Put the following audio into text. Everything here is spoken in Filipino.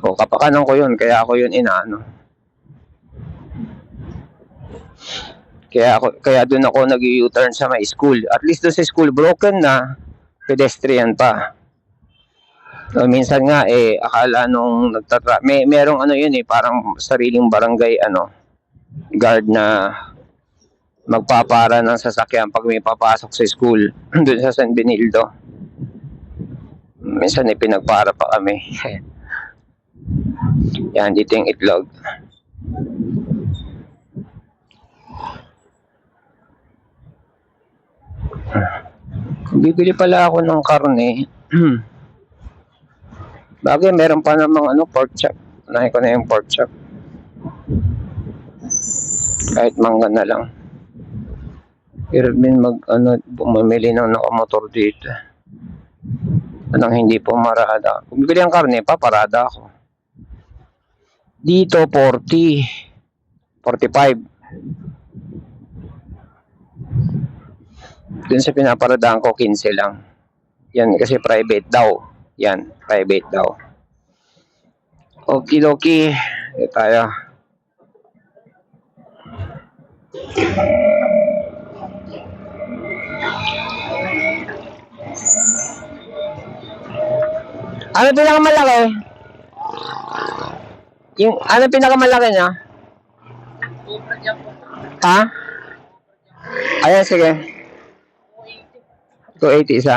O, kapakanan ko yun, kaya ako yun inaano. Kaya doon ako nag-U-turn sa may school. At least doon sa school, broken na, pedestrian pa. So, minsan nga, akala nung merong ano yun parang sariling barangay, guard na magpapara ng sasakyan pag may papasok sa school, doon sa San Benildo. Minsan pinagpara pa kami. Yan, dito yung itlog. Bibili pala ako ng karne. Bagay, meron pa namang pork chop. Unahin ko na yung pork chop. Kahit mangga na lang. Pero bumamili ng nakamotor dito. Anong hindi po marada. Kung bibili ang karne, paparada ako. Dito, 40. 45. Dun sa pinaparadaan ko, 15 lang. Yan, kasi private daw. Yan, private daw. Okidoki. Tayo. Ano pinakamalaki? Ano pinakamalaki niya? Ha? Ayan, sige. 280 isa.